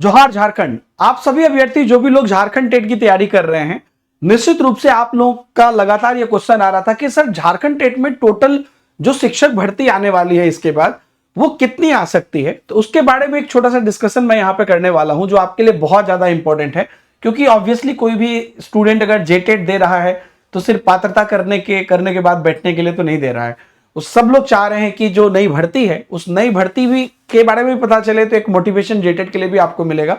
जोहार झारखंड। आप सभी अभ्यर्थी जो भी लोग झारखंड टेट की तैयारी कर रहे हैं, निश्चित रूप से आप लोगों का लगातार ये क्वेश्चन आ रहा था कि सर झारखंड टेट में टोटल जो शिक्षक भर्ती आने वाली है इसके बाद वो कितनी आ सकती है। तो उसके बारे में एक छोटा सा डिस्कशन मैं यहां पे करने वाला हूं जो आपके लिए बहुत ज्यादा इंपॉर्टेंट है, क्योंकि ऑब्वियसली कोई भी स्टूडेंट अगर जेटेट दे रहा है तो सिर्फ पात्रता करने के बाद बैठने के लिए तो नहीं दे रहा है। उस सब लोग चाह रहे हैं कि जो नई भर्ती है उस नई भर्ती भी के बारे में भी पता चले, तो एक मोटिवेशन जेटेट के लिए भी आपको मिलेगा।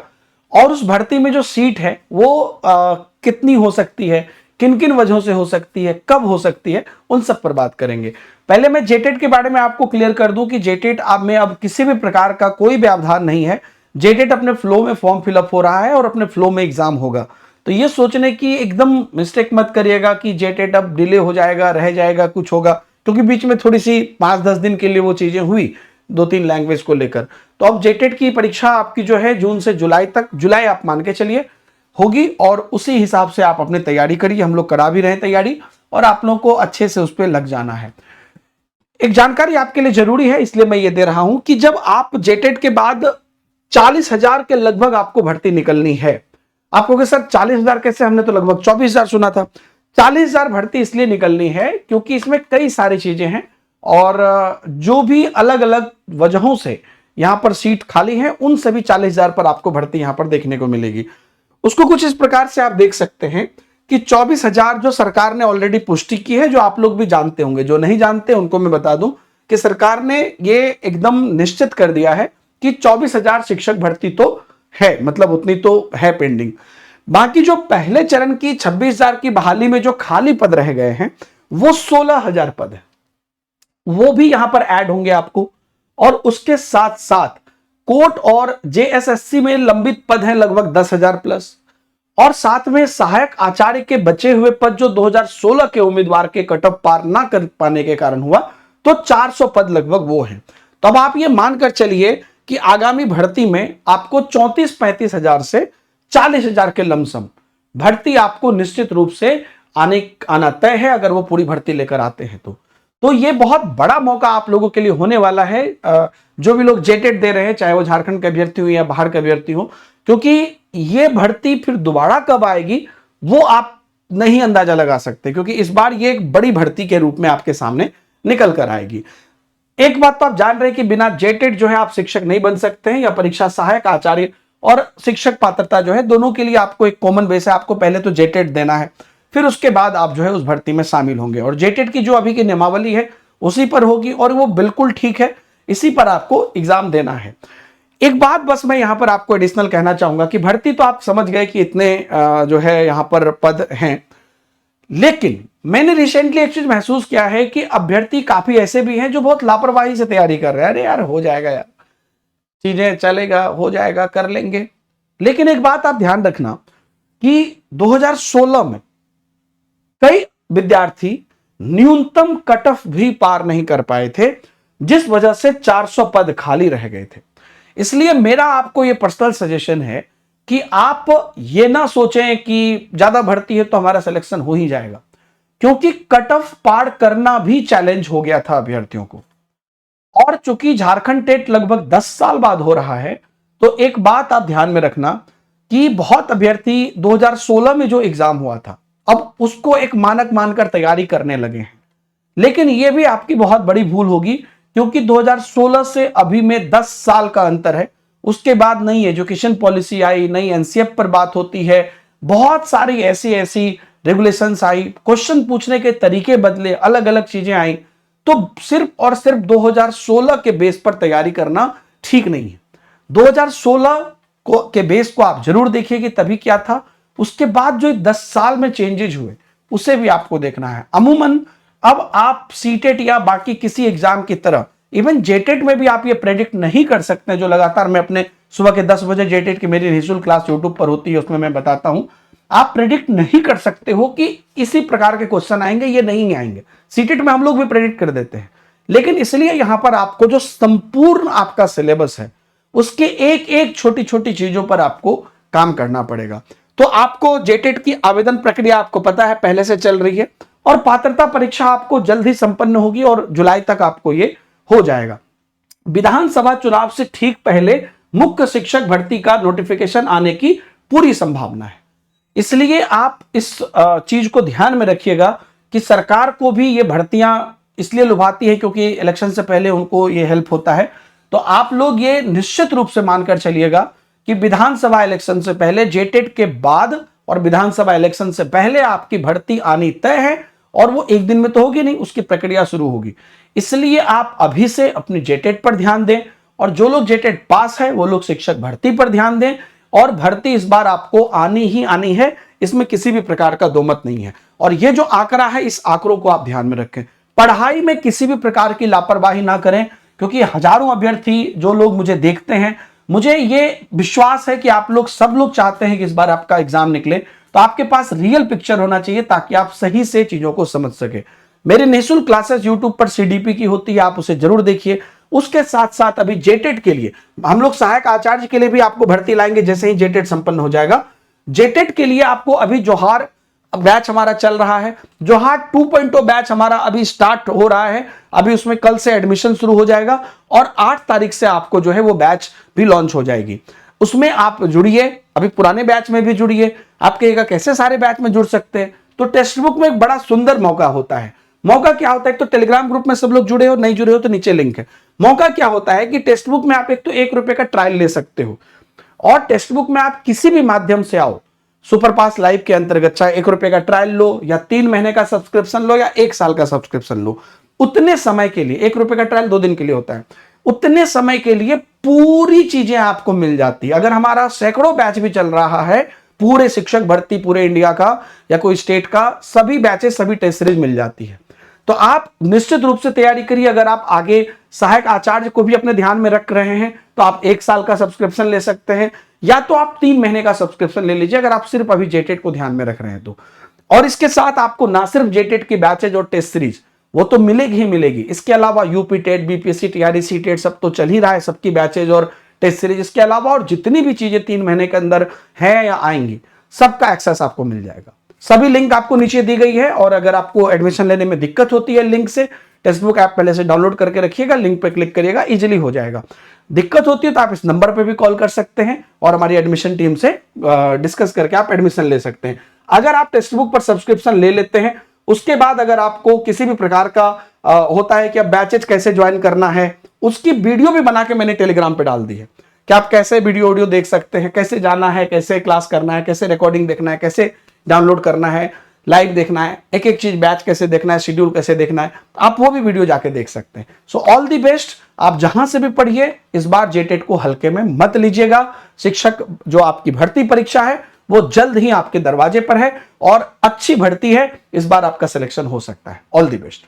और उस भर्ती में जो सीट है वो कितनी हो सकती है, किन किन वजहों से हो सकती है, कब हो सकती है, उन सब पर बात करेंगे। पहले मैं जेटेट के बारे में आपको क्लियर कर दूं कि जेटेट आप में अब किसी भी प्रकार का कोई व्यवधान नहीं है। जेटेट अपने फ्लो में फॉर्म फिलअप हो रहा है और अपने फ्लो में एग्जाम होगा। तो ये सोचने की एकदम मिस्टेक मत करिएगा कि जेटेट अब डिले हो जाएगा, रह जाएगा, कुछ होगा, क्योंकि बीच में थोड़ी सी 5-10 दिन के लिए वो चीजें हुई 2-3 लैंग्वेज को लेकर। तो अब जेटेट की परीक्षा आपकी जो है जून से जुलाई तक, जुलाई आप मान के चलिए होगी, और उसी हिसाब से आप अपनी तैयारी करिए। हम लोग करा भी रहे हैं तैयारी और आप लोगों को अच्छे से उस पर लग जाना है। एक जानकारी आपके लिए जरूरी है इसलिए मैं ये दे रहा हूं कि जब आप जेटेट के बाद 40,000 के लगभग आपको भर्ती निकलनी है। आप कहोगे सर 40,000 कैसे, हमने तो लगभग 24,000 सुना था। 40,000 भर्ती इसलिए निकलनी है क्योंकि इसमें कई सारी चीजें हैं और जो भी अलग अलग वजहों से यहां पर सीट खाली है उन सभी 40,000 पर आपको भर्ती यहां पर देखने को मिलेगी। उसको कुछ इस प्रकार से आप देख सकते हैं कि 24,000 जो सरकार ने ऑलरेडी पुष्टि की है, जो आप लोग भी जानते होंगे, जो नहीं जानते उनको मैं बता दूं कि सरकार ने ये एकदम निश्चित कर दिया है कि 24,000 शिक्षक भर्ती तो है, मतलब उतनी तो है पेंडिंग। बाकी जो पहले चरण की 26,000 की बहाली में जो खाली पद रह गए हैं वो 16,000 पद है, वो भी यहां पर ऐड होंगे आपको। और उसके साथ साथ कोर्ट और जेएसएससी में लंबित पद हैं लगभग 10,000 प्लस, और साथ में सहायक आचार्य के बचे हुए पद जो 2016 के उम्मीदवार के कट ऑफ पार ना कर पाने के कारण हुआ, तो 400 पद लगभग वो हैं। तो अब आप ये मानकर चलिए कि आगामी भर्ती में आपको 34-35 हजार से 40,000 के लमसम भर्ती आपको निश्चित रूप से आना तय है अगर वो पूरी भर्ती लेकर आते हैं तो ये बहुत बड़ा मौका आप लोगों के लिए होने वाला है। जो भी लोग जेटेट दे रहे हैं, चाहे वो झारखंड के अभ्यर्थी हो या बाहर के अभ्यर्थी हो, क्योंकि ये भर्ती फिर दोबारा कब आएगी वो आप नहीं अंदाजा लगा सकते, क्योंकि इस बार ये एक बड़ी भर्ती के रूप में आपके सामने निकल कर आएगी। एक बात तो आप जान रहे हैं कि बिना जेटेट जो है आप शिक्षक नहीं बन सकते हैं, या परीक्षा सहायक आचार्य और शिक्षक पात्रता जो है दोनों के लिए आपको एक कॉमन बेस है। आपको पहले तो जेटेट देना है, फिर उसके बाद आप जो है उस भर्ती में शामिल होंगे, और जेटेट की जो अभी की नियमावली है उसी पर होगी और वो बिल्कुल ठीक है, इसी पर आपको एग्जाम देना है। एक बात बस मैं यहां पर आपको एडिशनल कहना चाहूंगा कि भर्ती तो आप समझ गए कि इतने जो है यहां पर पद हैं, लेकिन मैंने रिसेंटली एक चीज महसूस किया है कि अभ्यर्थी काफी ऐसे भी हैं जो बहुत लापरवाही से तैयारी कर रहे हैं। अरे यार हो जाएगा यार, चीजें चलेगा, हो जाएगा, कर लेंगे। लेकिन एक बात आप ध्यान रखना कि 2016 में कई विद्यार्थी न्यूनतम कट ऑफ भी पार नहीं कर पाए थे, जिस वजह से 400 पद खाली रह गए थे। इसलिए मेरा आपको यह पर्सनल सजेशन है कि आप ये ना सोचें कि ज्यादा भर्ती है तो हमारा सिलेक्शन हो ही जाएगा, क्योंकि कट ऑफ पार करना भी चैलेंज हो गया था अभ्यर्थियों को। और चूंकि झारखंड टेट लगभग 10 साल बाद हो रहा है, तो एक बात आप ध्यान में रखना कि बहुत अभ्यर्थी 2016 में जो एग्जाम हुआ था अब उसको एक मानक मानकर तैयारी करने लगे हैं। लेकिन यह भी आपकी बहुत बड़ी भूल होगी, क्योंकि 2016 से अभी में 10 साल का अंतर है। उसके बाद नई एजुकेशन पॉलिसी आई, नई एनसीएफ पर बात होती है, बहुत सारी ऐसी ऐसी रेगुलेशंस आई, क्वेश्चन पूछने के तरीके बदले, अलग अलग चीजें आई। तो सिर्फ और सिर्फ 2016 के बेस पर तैयारी करना ठीक नहीं है। 2016 के बेस को आप जरूर देखिए कि तभी क्या था, उसके बाद जो 10 साल में चेंजेज हुए उसे भी आपको देखना है। अमूमन अब आप सीटेट या बाकी किसी एग्जाम की तरह इवन जेटेट में भी आप ये प्रेडिक्ट नहीं कर सकते, जो लगातार मैं अपने सुबह के 10 बजे जेटेट की मेरी निःशुल्क क्लास यूट्यूब पर होती है उसमें मैं बताता हूं, आप प्रेडिक्ट नहीं कर सकते हो कि इसी प्रकार के क्वेश्चन आएंगे, ये नहीं आएंगे। सीटेट में हम लोग भी प्रेडिक्ट कर देते हैं, लेकिन इसलिए यहां पर आपको जो संपूर्ण आपका सिलेबस है उसके एक एक छोटी छोटी चीजों पर आपको काम करना पड़ेगा। तो आपको जेटेट की आवेदन प्रक्रिया आपको पता है पहले से चल रही है, और पात्रता परीक्षा आपको जल्द ही संपन्न होगी और जुलाई तक आपको ये हो जाएगा। विधानसभा चुनाव से ठीक पहले मुख्य शिक्षक भर्ती का नोटिफिकेशन आने की पूरी संभावना है। इसलिए आप इस चीज को ध्यान में रखिएगा कि सरकार को भी ये भर्तियां इसलिए लुभाती है क्योंकि इलेक्शन से पहले उनको ये हेल्प होता है। तो आप लोग ये निश्चित रूप से मानकर चलिएगा कि विधानसभा इलेक्शन से पहले, जेटेट के बाद और विधानसभा इलेक्शन से पहले आपकी भर्ती आनी तय है, और वो एक दिन में तो होगी नहीं, उसकी प्रक्रिया शुरू होगी। इसलिए आप अभी से अपनी जेटेट पर ध्यान दें, और जो लोग जेटेट पास है वो लोग शिक्षक भर्ती पर ध्यान दें। और भर्ती इस बार आपको आनी ही आनी है, इसमें किसी भी प्रकार का दो मत नहीं है। और ये जो आंकड़ा है, इस आंकड़ों को आप ध्यान में रखें। पढ़ाई में किसी भी प्रकार की लापरवाही ना करें, क्योंकि हजारों अभ्यर्थी जो लोग मुझे देखते हैं, मुझे ये विश्वास है कि आप लोग सब लोग चाहते हैं कि इस बार आपका एग्जाम निकले, तो आपके पास रियल पिक्चर होना चाहिए ताकि आप सही से चीजों को समझ सके। मेरे निःशुल्क क्लासेस यूट्यूब पर सीडीपी की होती है, आप उसे जरूर देखिए। उसके साथ साथ अभी जेटेट के लिए हम लोग सहायक आचार्य के लिए भी आपको भर्ती लाएंगे जैसे ही जेटेट संपन्न हो जाएगा। जेटेट के लिए आपको अभी जोहार बैच हमारा चल रहा है, जोहार 2.0 बैच हमारा अभी स्टार्ट हो रहा है। अभी उसमें कल से एडमिशन शुरू हो जाएगा और 8 तारीख से आपको जो है वो बैच भी लॉन्च हो जाएगी। उसमें आप जुड़िए, अभी पुराने बैच में भी जुड़िए। आप कहिएगा कैसे सारे बैच में जुड़ सकते हैं, तो टेक्स्ट बुक में एक बड़ा सुंदर मौका होता है। मौका क्या होता है, एक तो टेलीग्राम ग्रुप में सब लोग जुड़े हो, नहीं जुड़े हो तो नीचे लिंक है। मौका क्या होता है कि टेक्स्ट बुक में आप एक तो 1 रुपए का ट्रायल ले सकते हो, और टेक्स्ट बुक में आप किसी भी माध्यम से आओ, सुपर पास लाइव के अंतर्गत चाहे 1 रुपए का ट्रायल लो, या 3 महीने का सब्सक्रिप्शन लो, या 1 साल का सब्सक्रिप्शन लो, उतने समय के लिए 1 रुपए का ट्रायल 2 दिन के लिए होता है, उतने समय के लिए पूरी चीजें आपको मिल जाती है। अगर हमारा सैकड़ों बैच भी चल रहा है, पूरे शिक्षक भर्ती पूरे इंडिया का या कोई स्टेट का, सभी बैचेस सभी टेस्ट सीरीज मिल जाती है। तो आप निश्चित रूप से तैयारी करिए। अगर आप आगे सहायक आचार्य को भी अपने ध्यान में रख रहे हैं तो आप 1 साल का सब्सक्रिप्शन ले सकते हैं, या तो आप 3 महीने का सब्सक्रिप्शन ले लीजिए अगर आप सिर्फ अभी जेटेट को ध्यान में रख रहे हैं तो। और इसके साथ आपको ना सिर्फ जेटेट की बैचेज और टेस्ट सीरीज वो तो मिलेगी ही मिलेगी, इसके अलावा यूपी टेट, बीपीएससी, टीआरईसी टेट सब तो चल ही रहा है, सबकी बैचेज और टेस्ट सीरीज। इसके अलावा और जितनी भी चीजें 3 महीने के अंदर है या आएंगी, सबका एक्सेस आपको मिल जाएगा। सभी लिंक आपको नीचे दी गई है, और अगर आपको एडमिशन लेने में दिक्कत होती है लिंक से, टेक्स्ट बुक ऐप पहले से डाउनलोड करके रखिएगा, लिंक पे क्लिक करिएगा, इजीली हो जाएगा। दिक्कत होती है तो आप इस नंबर पे भी कॉल कर सकते हैं और हमारी एडमिशन टीम से डिस्कस करके आप एडमिशन ले सकते हैं। अगर आप टेक्स्ट बुक पर सब्सक्रिप्शन ले लेते हैं, उसके बाद अगर आपको किसी भी प्रकार का होता है कि अब बैचेज कैसे ज्वाइन करना है, उसकी वीडियो भी बना के मैंने टेलीग्राम पे डाल दी है कि आप कैसे वीडियो ऑडियो देख सकते हैं, कैसे जाना है, कैसे क्लास करना है, कैसे रिकॉर्डिंग देखना है, कैसे डाउनलोड करना है, लाइव देखना है, एक एक चीज बैच कैसे देखना है, शेड्यूल कैसे देखना है, आप वो भी वीडियो जाके देख सकते हैं। So all the best. आप जहां से भी पढ़िए, इस बार जेटेट को हल्के में मत लीजिएगा। शिक्षक जो आपकी भर्ती परीक्षा है वो जल्द ही आपके दरवाजे पर है और अच्छी भर्ती है, इस बार आपका सिलेक्शन हो सकता है। All the best.